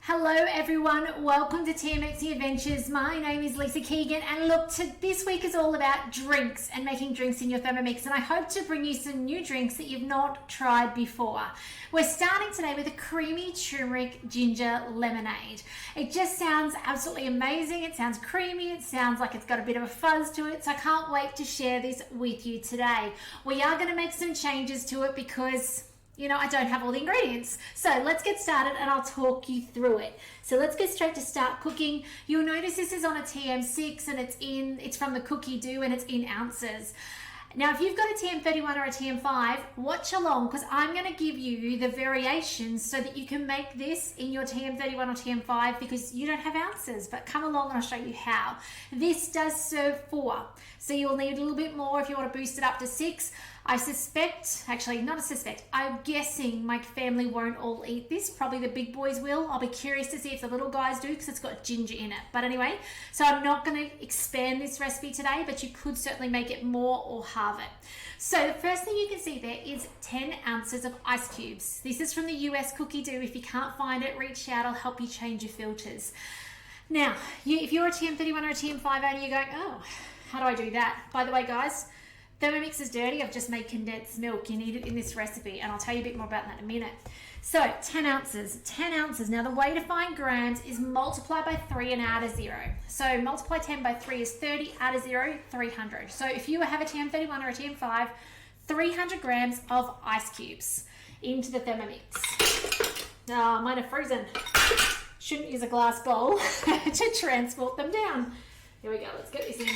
Hello everyone, welcome to Thermomix Adventures. My name is Lisa Keegan and look, this week is all about drinks and making drinks in your Thermomix, and I hope to bring you some new drinks that you've not tried before. We're starting today with a creamy turmeric ginger lemonade. It just sounds absolutely amazing. It sounds creamy, it sounds like it's got a bit of a fuzz to it, so I can't wait to share this with you today. We are going to make some changes to it because I don't have all the ingredients. So let's get started and I'll talk you through it. So let's get straight to start cooking. You'll notice this is on a TM6 and it's from the cookie dough and it's in ounces. Now, if you've got a TM31 or a TM5, watch along because I'm going to give you the variations so that you can make this in your TM31 or TM5 because you don't have ounces, but come along and I'll show you how. This does serve 4, so you'll need a little bit more if you want to boost it up to 6. I'm guessing my family won't all eat this. Probably the big boys will. I'll be curious to see if the little guys do because it's got ginger in it. But anyway, so I'm not going to expand this recipe today, but you could certainly make it more or halve it. So the first thing you can see there is 10 ounces of ice cubes. This is from the US cookie dough. If you can't find it, reach out. I'll help you change your filters. Now, if you're a TM31 or a TM5 owner, you're going, oh, how do I do that? By the way, guys, Thermomix is dirty. I've just made condensed milk. You need it in this recipe, and I'll tell you a bit more about that in a minute. So 10 ounces, 10 ounces. Now the way to find grams is multiply by 3 and add a 0. So multiply 10 by 3 is 30, add a 0, 300. So if you have a TM31 or a TM5, 300 grams of ice cubes into the Thermomix. Oh, mine are frozen. Shouldn't use a glass bowl to transport them down. Here we go, let's get this in.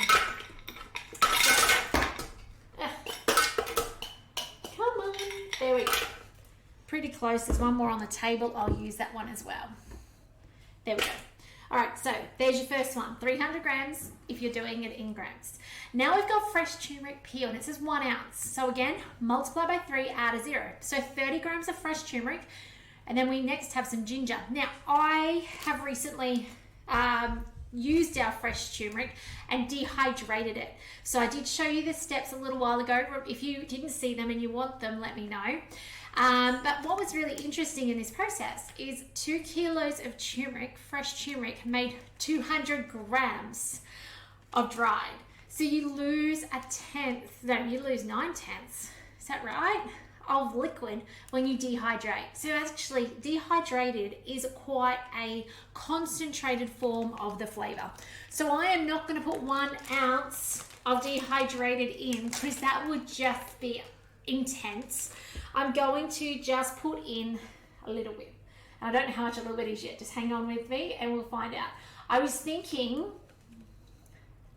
Come on, there we go. Pretty close, there's one more on the table. I'll use that one as well. There we go. All right, so there's your first one, 300 grams if you're doing it in grams. Now we've got fresh turmeric peel and it says 1 ounce. So again, multiply by 3, add a 0. So 30 grams of fresh turmeric, and then we next have some ginger. Now I have recently used our fresh turmeric and dehydrated it. So I did show you the steps a little while ago. If you didn't see them and you want them, let me know. But what was really interesting in this process is 2 kilos of turmeric, fresh turmeric, made 200 grams of dried. So you lose you lose 9/10. Is that right? Of liquid when you dehydrate. So actually dehydrated is quite a concentrated form of the flavor. So I am not going to put 1 ounce of dehydrated in because that would just be intense. I'm going to just put in a little bit. I don't know how much a little bit is yet. Just hang on with me and we'll find out. I was thinking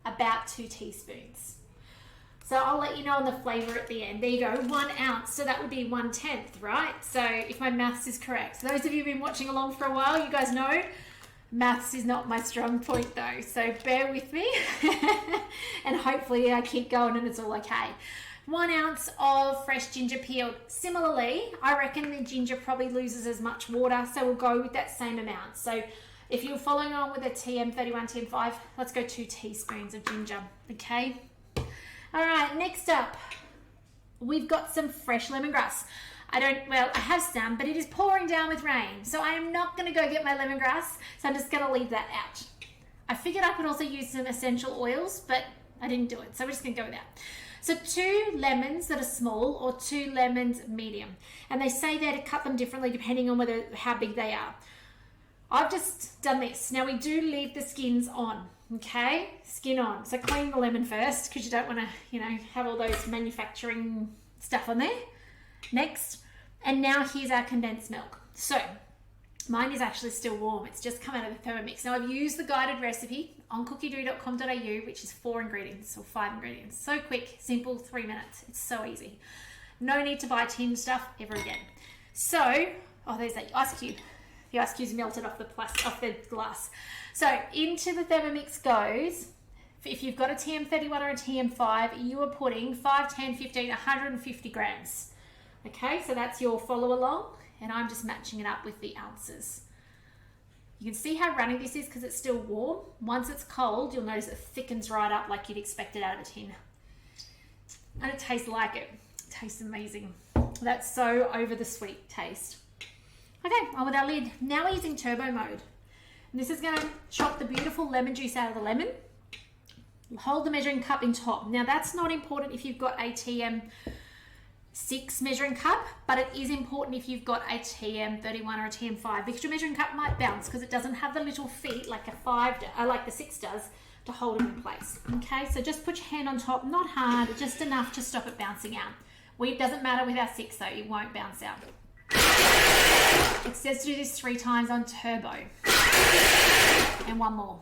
about 2 teaspoons. So I'll let you know on the flavor at the end. There you go, 1 ounce. So that would be 1/10, right? So if my maths is correct. Those of you who've been watching along for a while, you guys know maths is not my strong point though. So bear with me and hopefully I keep going and it's all okay. 1 ounce of fresh ginger peeled. Similarly, I reckon the ginger probably loses as much water. So we'll go with that same amount. So if you're following on with a TM31, TM5, let's go 2 teaspoons of ginger, okay? All right, next up, we've got some fresh lemongrass. I have some, but it is pouring down with rain. So I am not going to go get my lemongrass. So I'm just going to leave that out. I figured I could also use some essential oils, but I didn't do it. So we're just going to go with that. So 2 lemons that are small or 2 lemons medium. And they say there to cut them differently depending on how big they are. I've just done this. Now we do leave the skins on, okay? Skin on. So clean the lemon first because you don't want to, have all those manufacturing stuff on there. Next. And now here's our condensed milk. So mine is actually still warm. It's just come out of the Thermomix. Now I've used the guided recipe on cookiedough.com.au, which is 4 ingredients or 5 ingredients. So quick, simple, 3 minutes. It's so easy. No need to buy tinned stuff ever again. So, there's that ice cube. The ice cube's melted off the glass. So into the Thermomix goes, if you've got a TM31 or a TM5, you are putting 5, 10, 15, 150 grams. Okay, so that's your follow along, and I'm just matching it up with the ounces. You can see how runny this is because it's still warm. Once it's cold, you'll notice it thickens right up like you'd expect it out of a tin. And it tastes like it. It tastes amazing. That's so over the sweet taste. Okay, on with our lid. Now we're using turbo mode. And this is going to chop the beautiful lemon juice out of the lemon. Hold the measuring cup in top. Now that's not important if you've got a TM6 measuring cup, but it is important if you've got a TM31 or a TM5 because your measuring cup might bounce because it doesn't have the little feet like like the 6 does to hold it in place. Okay, so just put your hand on top, not hard, just enough to stop it bouncing out. It doesn't matter with our 6 though, it won't bounce out. It says to do this 3 times on turbo. And one more.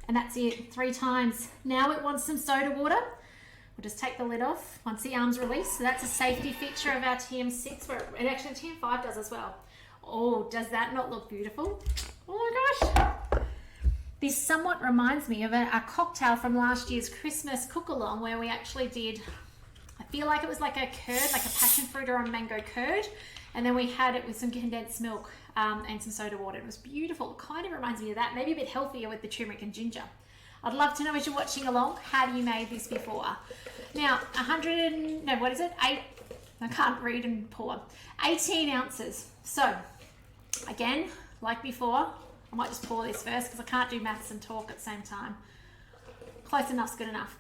And that's it, 3 times. Now it wants some soda water. We'll just take the lid off once the arm's released. So that's a safety feature of our TM6, and actually TM5 does as well. Oh, does that not look beautiful? Oh my gosh. This somewhat reminds me of a cocktail from last year's Christmas cook-along where we actually did, I feel like it was like a curd, like a passion fruit or a mango curd. And then we had it with some condensed milk and some soda water. It was beautiful. It kind of reminds me of that. Maybe a bit healthier with the turmeric and ginger. I'd love to know as you're watching along, have you made this before? Now, 18 ounces. So, again, like before, I might just pour this first because I can't do maths and talk at the same time. Close enough's good enough.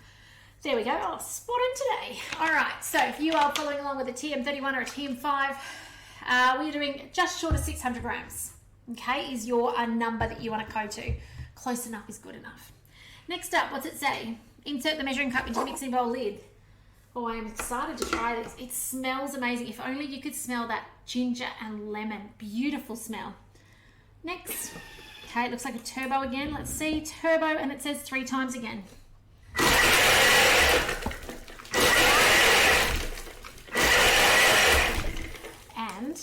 There we go. Oh, spot on today. All right, so if you are following along with a TM31 or a TM5, we're doing just short of 600 grams, okay, is your number that you want to go to. Close enough is good enough. Next up, what's it say? Insert the measuring cup into the mixing bowl lid. Oh, I am excited to try this. It smells amazing. If only you could smell that ginger and lemon. Beautiful smell. Next. Okay, it looks like a turbo again. Let's see, turbo, and it says 3 times again. And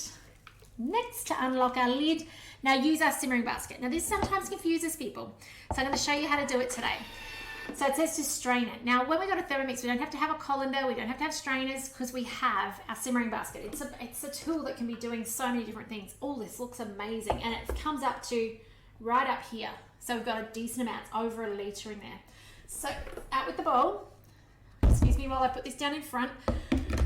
next, to unlock our lid, now use our simmering basket. Now this sometimes confuses people, so I'm going to show you how to do it today. So it says to strain it. Now when we got a Thermomix, we don't have to have a colander, we don't have to have strainers because we have our simmering basket. It's a tool that can be doing so many different things. Oh, this looks amazing, and it comes up to right up here. So we've got a decent amount, over 1 litre in there. So out with the bowl. Excuse me while I put this down in front.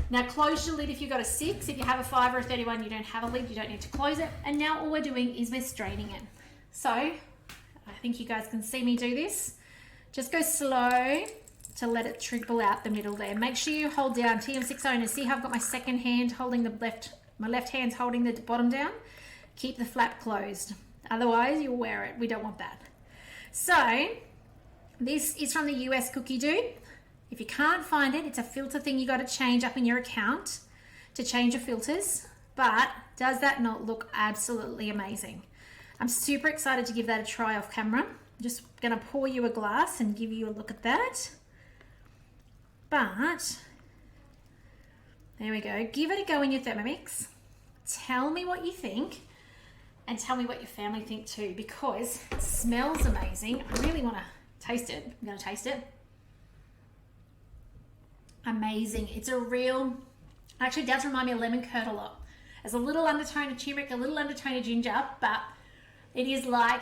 Now close your lid if you've got a 6. If you have a 5 or a 31, you don't have a lid, you don't need to close it. And now all we're doing is we're straining it. So I think you guys can see me do this. Just go slow to let it trickle out the middle there. Make sure you hold down, TM6 owners. See how I've got my second hand holding my left hand's holding the bottom down. Keep the flap closed. Otherwise you'll wear it. We don't want that. So this is from the US Cookie Dude. If you can't find it, it's a filter thing you got to change up in your account to change your filters. But does that not look absolutely amazing? I'm super excited to give that a try off camera. I'm just going to pour you a glass and give you a look at that. But there we go. Give it a go in your Thermomix. Tell me what you think and tell me what your family think too, because it smells amazing. I really want to taste it. I'm going to taste it. Amazing. It's a real, actually it does remind me of lemon curd a lot. There's a little undertone of turmeric, a little undertone of ginger, but it is like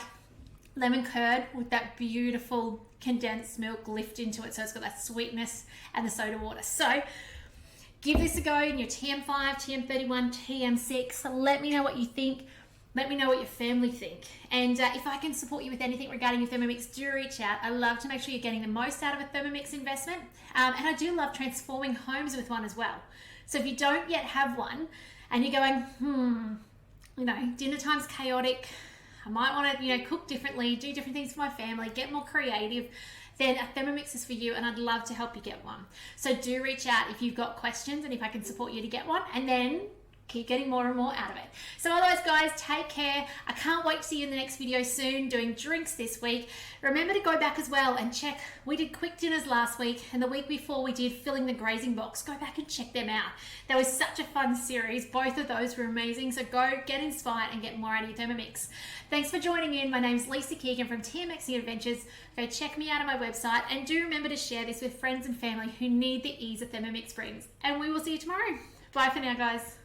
lemon curd with that beautiful condensed milk lift into it. So it's got that sweetness and the soda water. So give this a go in your TM5, TM31, TM6. Let me know what you think. Let me know what your family think. And if I can support you with anything regarding your Thermomix, do reach out. I love to make sure you're getting the most out of a Thermomix investment. And I do love transforming homes with one as well. So if you don't yet have one and you're going, dinner time's chaotic, I might want to, cook differently, do different things for my family, get more creative, then a Thermomix is for you, and I'd love to help you get one. So do reach out if you've got questions and if I can support you to get one, and then keep getting more and more out of it. So otherwise, guys, take care. I can't wait to see you in the next video soon, doing drinks this week. Remember to go back as well and check. We did quick dinners last week, and the week before we did filling the grazing box. Go back and check them out. That was such a fun series. Both of those were amazing. So go get inspired and get more out of your Thermomix. Thanks for joining in. My name's Lisa Keegan from TMXing Adventures. Go check me out on my website, and do remember to share this with friends and family who need the ease of Thermomix brings. And we will see you tomorrow. Bye for now, guys.